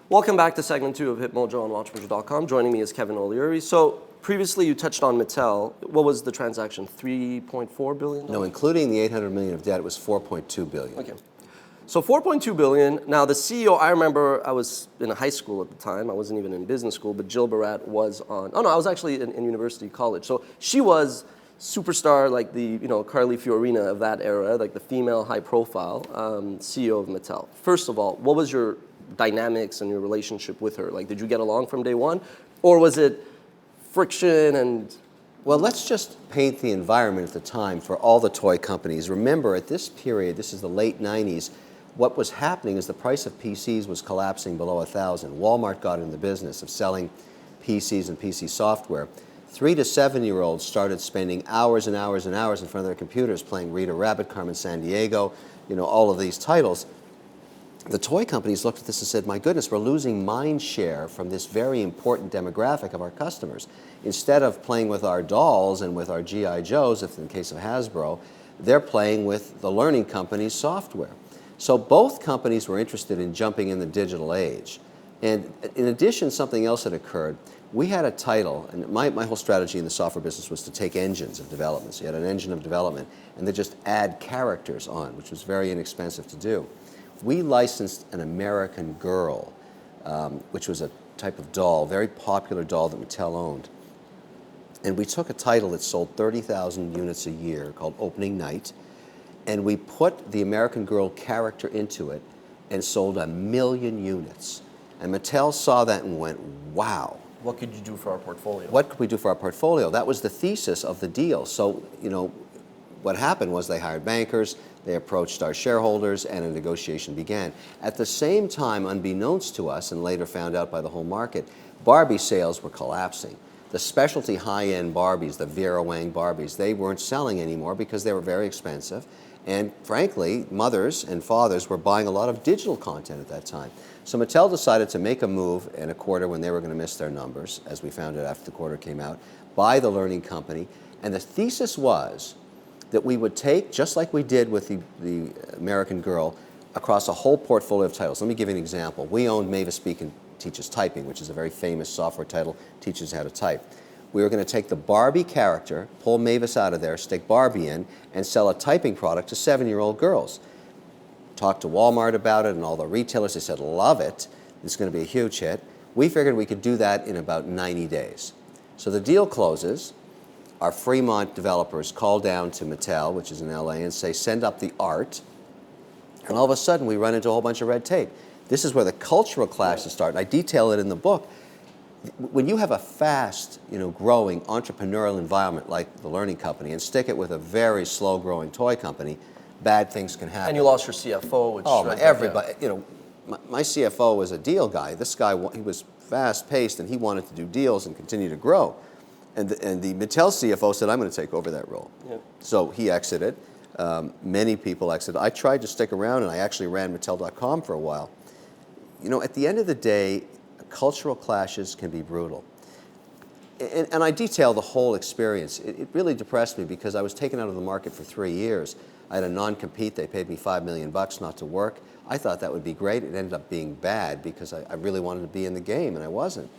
Welcome back to segment 2 of HipMojo on WatchMojo.com. Joining me is Kevin O'Leary. So previously you touched on Mattel. What was the transaction? $3.4 billion? No, including the $800 million of debt, it was $4.2 billion. Okay. So $4.2 billion. Now the CEO, I remember I was in high school at the time. I wasn't even in business school, but Jill Barat was on. Oh no, I was actually in university college. So she was superstar, like the Carly Fiorina of that era, like the female high profile CEO of Mattel. First of all, what was your dynamics and your relationship with her? Like, did you get along from day one, or was it friction and? Well, let's just paint the environment at the time for all the toy companies. Remember, at this period, this is the late 90s, what was happening is the price of PCs was collapsing below 1,000. Walmart got in the business of selling PCs and PC software. 3 to 7-year-olds started spending hours and hours and hours in front of their computers playing Rita Rabbit, Carmen Sandiego, all of these titles. The toy companies looked at this and said, my goodness, we're losing mind share from this very important demographic of our customers. Instead of playing with our dolls and with our G.I. Joes, if in the case of Hasbro, they're playing with the learning company's software. So both companies were interested in jumping in the digital age. And in addition, something else had occurred. We had a title, and my whole strategy in the software business was to take engines of development. So you had an engine of development, and then just add characters on, which was very inexpensive to do. We licensed an American Girl, which was a type of doll, very popular doll that Mattel owned. And we took a title that sold 30,000 units a year called Opening Night, and we put the American Girl character into it and sold 1 million units. And Mattel saw that and went, wow. What could you do for our portfolio? What could we do for our portfolio? That was the thesis of the deal. So, what happened was they hired bankers, they approached our shareholders, and a negotiation began. At the same time, unbeknownst to us, and later found out by the whole market, Barbie sales were collapsing. The specialty high-end Barbies, the Vera Wang Barbies, they weren't selling anymore because they were very expensive. And frankly, mothers and fathers were buying a lot of digital content at that time. So Mattel decided to make a move in a quarter when they were going to miss their numbers, as we found out after the quarter came out, buy the learning company. And the thesis was that we would take, just like we did with the American Girl, across a whole portfolio of titles. Let me give you an example. We owned Mavis Beacon Teaches Typing, which is a very famous software title, teaches how to type. We were going to take the Barbie character, pull Mavis out of there, stick Barbie in, and sell a typing product to 7-year-old girls. Talked to Walmart about it and all the retailers. They said, love it. It's going to be a huge hit. We figured we could do that in about 90 days. So the deal closes. Our Fremont developers call down to Mattel, which is in LA, and say, send up the art. And all of a sudden, we run into a whole bunch of red tape. This is where the cultural clashes start. And I detail it in the book. When you have a fast, growing entrepreneurial environment like the learning company and stick it with a very slow-growing toy company, bad things can happen. And you lost your CFO, which everybody, my CFO was a deal guy. This guy, he was fast-paced, and he wanted to do deals and continue to grow. And the Mattel CFO said, I'm going to take over that role. Yeah. So he exited. Many people exited. I tried to stick around, and I actually ran Mattel.com for a while. At the end of the day, cultural clashes can be brutal. And I detail the whole experience. It really depressed me because I was taken out of the market for 3 years. I had a non-compete. They paid me $5 million not to work. I thought that would be great. It ended up being bad because I really wanted to be in the game, and I wasn't.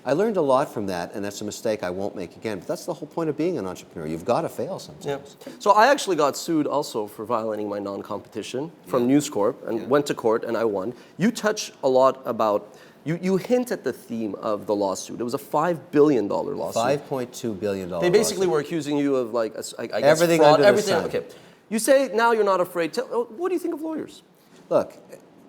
I learned a lot from that, and that's a mistake I won't make again. But that's the whole point of being an entrepreneur. You've got to fail sometimes. Yeah. So I actually got sued also for violating my non-competition from News Corp and went to court, and I won. You touch a lot about, you hint at the theme of the lawsuit. It was a $5 billion lawsuit. $5.2 billion They basically were accusing you of, I guess, everything fraud, under everything. the sun. Okay. You say now you're not afraid. What do you think of lawyers? Look,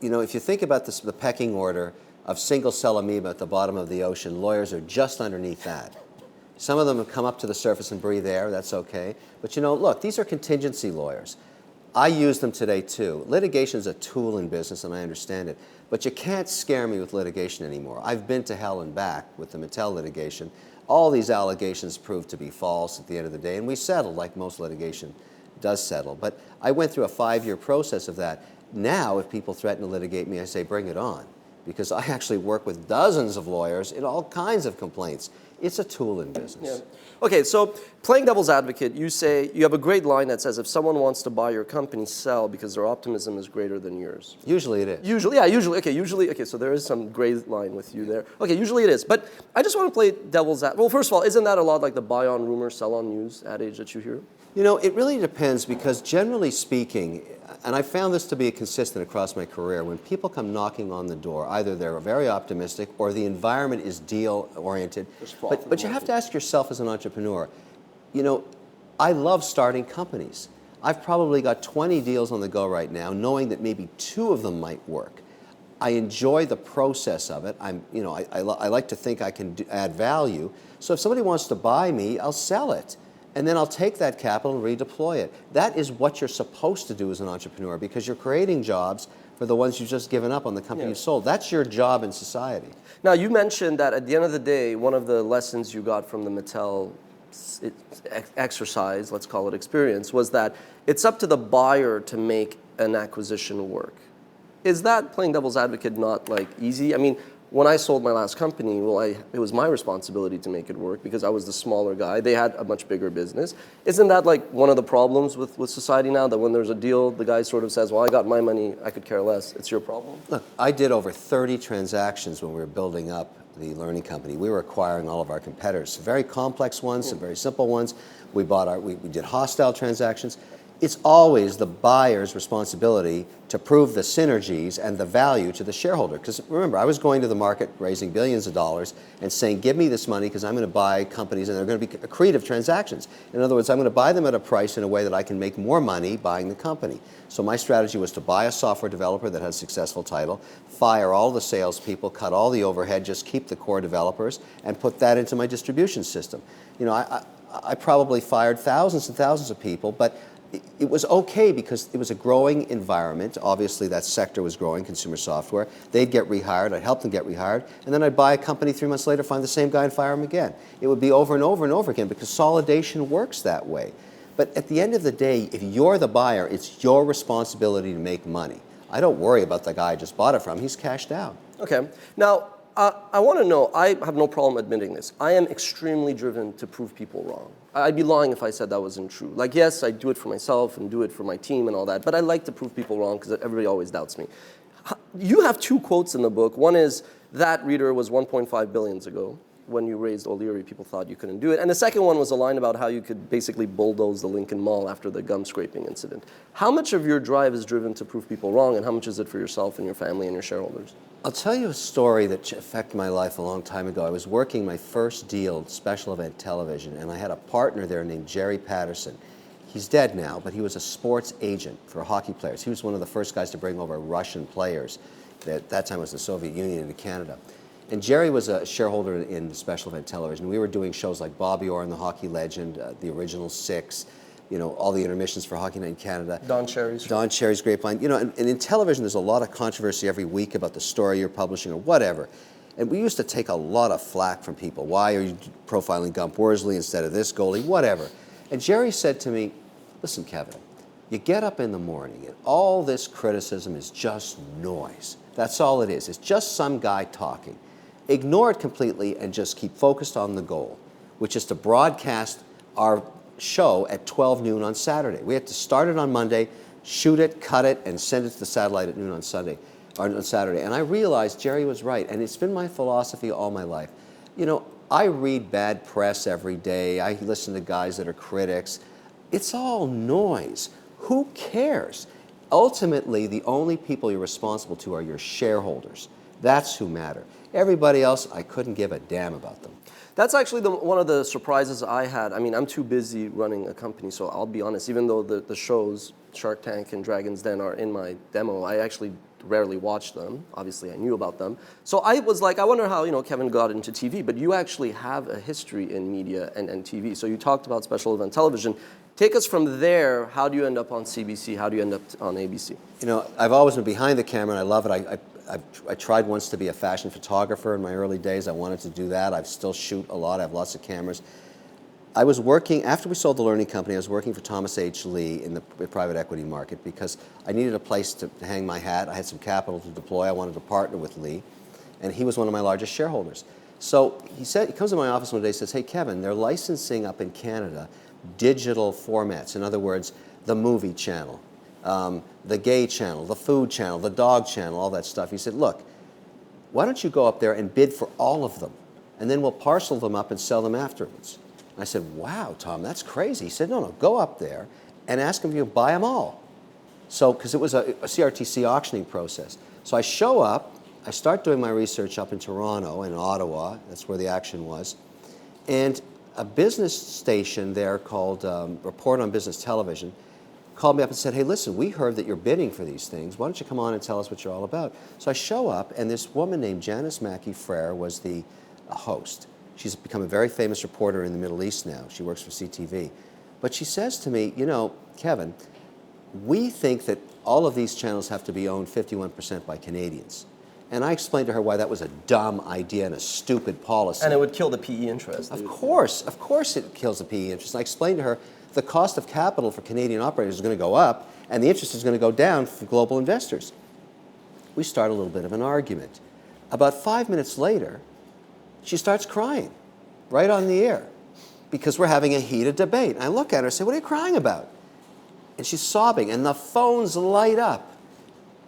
if you think about the pecking order of single-cell amoeba at the bottom of the ocean, lawyers are just underneath that. Some of them have come up to the surface and breathe air. That's okay. But look, these are contingency lawyers. I use them today too. Litigation is a tool in business, and I understand it. But you can't scare me with litigation anymore. I've been to hell and back with the Mattel litigation. All these allegations proved to be false at the end of the day, and we settled like most litigation does settle. But I went through a 5-year process of that. Now, if people threaten to litigate me, I say, bring it on. Because I actually work with dozens of lawyers in all kinds of complaints. It's a tool in business. Yeah. Okay, so playing devil's advocate, you say you have a great line that says if someone wants to buy your company, sell because their optimism is greater than yours. Usually it is. Usually, okay, so there is some gray line with you there. Okay, usually it is. But I just want to play devil's advocate. Well, first of all, isn't that a lot like the buy on rumor, sell on news adage that you hear? You know, it really depends because generally speaking, and I found this to be consistent across my career, when people come knocking on the door, either they're very optimistic or the environment is deal-oriented. But you have to ask yourself as an entrepreneur, you know, I love starting companies. I've probably got 20 deals on the go right now, knowing that maybe 2 of them might work. I enjoy the process of it. I like to think I can add value. So if somebody wants to buy me, I'll sell it. And then I'll take that capital and redeploy it. That is what you're supposed to do as an entrepreneur because you're creating jobs for the ones you've just given up on the company you sold. That's your job in society. Now, you mentioned that at the end of the day, one of the lessons you got from the Mattel exercise, let's call it experience, was that it's up to the buyer to make an acquisition work. Is that, playing devil's advocate, not like easy? I mean, when I sold my last company, well, it was my responsibility to make it work because I was the smaller guy. They had a much bigger business. Isn't that like one of the problems with society now, that when there's a deal, the guy sort of says, well, I got my money, I could care less, it's your problem? Look, I did over 30 transactions when we were building up the learning company. We were acquiring all of our competitors, some very complex ones, some very simple ones. We did hostile transactions. It's always the buyer's responsibility to prove the synergies and the value to the shareholder. Because remember, I was going to the market raising billions of dollars and saying, give me this money because I'm going to buy companies and they're going to be accretive transactions. In other words, I'm going to buy them at a price in a way that I can make more money buying the company. So my strategy was to buy a software developer that had a successful title, fire all the salespeople, cut all the overhead, just keep the core developers, and put that into my distribution system. You know, I probably fired thousands and thousands of people, but it was okay because it was a growing environment. Obviously, that sector was growing, consumer software. They'd get rehired. I'd help them get rehired. And then I'd buy a company 3 months later, find the same guy and fire him again. It would be over and over and over again because consolidation works that way. But at the end of the day, if you're the buyer, it's your responsibility to make money. I don't worry about the guy I just bought it from. He's cashed out. Okay. Now, I want to know, I have no problem admitting this. I am extremely driven to prove people wrong. I'd be lying if I said that wasn't true. Like, yes, I do it for myself and do it for my team and all that, but I like to prove people wrong because everybody always doubts me. You have 2 quotes in the book. One is, that reader was 1.5 billion ago. When you raised O'Leary, people thought you couldn't do it. And the second one was a line about how you could basically bulldoze the Lincoln Mall after the gum scraping incident. How much of your drive is driven to prove people wrong, and how much is it for yourself and your family and your shareholders? I'll tell you a story that affected my life a long time ago. I was working my first deal, special event television, and I had a partner there named Jerry Patterson. He's dead now, but he was a sports agent for hockey players. He was one of the first guys to bring over Russian players. At that time it was the Soviet Union into Canada. And Jerry was a shareholder in special event television. We were doing shows like Bobby Orr and the Hockey Legend, the Original Six, you know, all the intermissions for Hockey Night in Canada. Don Cherry's Grapevine. You know, and in television, there's a lot of controversy every week about the story you're publishing or whatever. And we used to take a lot of flack from people. Why are you profiling Gump Worsley instead of this goalie? Whatever. And Jerry said to me, listen, Kevin, you get up in the morning and all this criticism is just noise. That's all it is. It's just some guy talking. Ignore it completely and just keep focused on the goal, which is to broadcast our show at 12 noon on Saturday. We had to start it on Monday, shoot it, cut it, and send it to the satellite at noon on Saturday. And I realized Jerry was right, and it's been my philosophy all my life. You know, I read bad press every day. I listen to guys that are critics. It's all noise. Who cares? Ultimately, the only people you're responsible to are your shareholders. That's who matter. Everybody else, I couldn't give a damn about them. That's actually one of the surprises I had. I mean, I'm too busy running a company, so I'll be honest, even though the shows, Shark Tank and Dragon's Den, are in my demo, I actually rarely watch them. Obviously, I knew about them. So I was like, I wonder how, you know, Kevin got into TV, but you actually have a history in media and TV. So you talked about special event television. Take us from there. How do you end up on CBC? How do you end up on ABC? You know, I've always been behind the camera, and I love it. I tried once to be a fashion photographer in my early days. I wanted to do that. I still shoot a lot. I have lots of cameras. I was working, after we sold the learning company, I was working for Thomas H. Lee in the private equity market because I needed a place to hang my hat. I had some capital to deploy. I wanted to partner with Lee, and he was one of my largest shareholders. So he comes to my office one day and says, hey, Kevin, they're licensing up in Canada digital formats. In other words, the movie channel, the gay channel, the food channel, the dog channel, all that stuff. He said, look, why don't you go up there and bid for all of them, and then we'll parcel them up and sell them afterwards. And I said, wow, Tom, that's crazy. He said, no, go up there and ask them if you can buy them all. So, because it was a CRTC auctioning process. So I show up, I start doing my research up in Toronto and Ottawa, that's where the action was, and a business station there called Report on Business Television called me up and said, hey, listen, we heard that you're bidding for these things. Why don't you come on and tell us what you're all about? So I show up, and this woman named Janice Mackey-Frere was the host. She's become a very famous reporter in the Middle East now. She works for CTV. But she says to me, you know, Kevin, we think that all of these channels have to be owned 51% by Canadians. And I explained to her why that was a dumb idea and a stupid policy. And it would kill the PE interest. Of course it kills the PE interest. And I explained to her the cost of capital for Canadian operators is going to go up, and the interest is going to go down for global investors. We start a little bit of an argument. About 5 minutes later, she starts crying right on the air because we're having a heated debate. I look at her and say, what are you crying about? And she's sobbing, and the phones light up.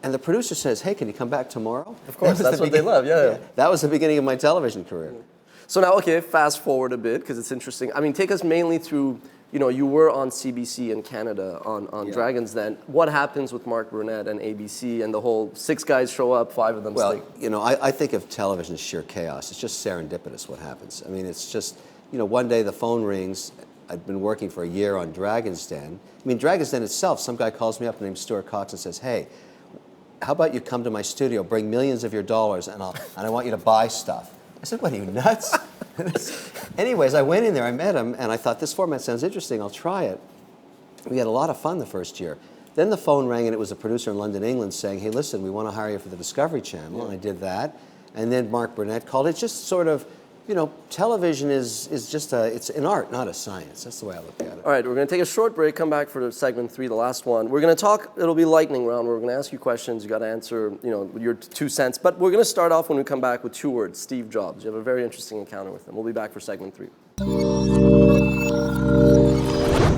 And the producer says, hey, can you come back tomorrow? Of course, that's what they love, yeah. That was the beginning of my television career. So now, okay, fast forward a bit, because it's interesting. I mean, take us mainly through, you were on CBC in Canada on Dragons then. What happens with Mark Burnett and ABC and the whole 6 guys show up, 5 of them stay? Well, I think of television as sheer chaos. It's just serendipitous what happens. I mean, it's just, one day the phone rings. I'd been working for a year on Dragon's Den. I mean, Dragon's Den itself, some guy calls me up named Stuart Cox and says, hey, how about you come to my studio, bring millions of your dollars, and I want you to buy stuff. I said, what, are you nuts? Anyways, I went in there, I met him, and I thought, this format sounds interesting, I'll try it. We had a lot of fun the first year. Then the phone rang, and it was a producer in London, England, saying, hey, listen, we want to hire you for the Discovery Channel, and I did that. And then Mark Burnett called. It's just sort of, television is just it's an art, not a science. That's the way I look at it. All right, we're going to take a short break, come back for segment 3, the last one. We're going to talk, it'll be lightning round. We're going to ask you questions. You got to answer, your 2 cents. But we're going to start off when we come back with 2 words, Steve Jobs. You have a very interesting encounter with him. We'll be back for segment 3.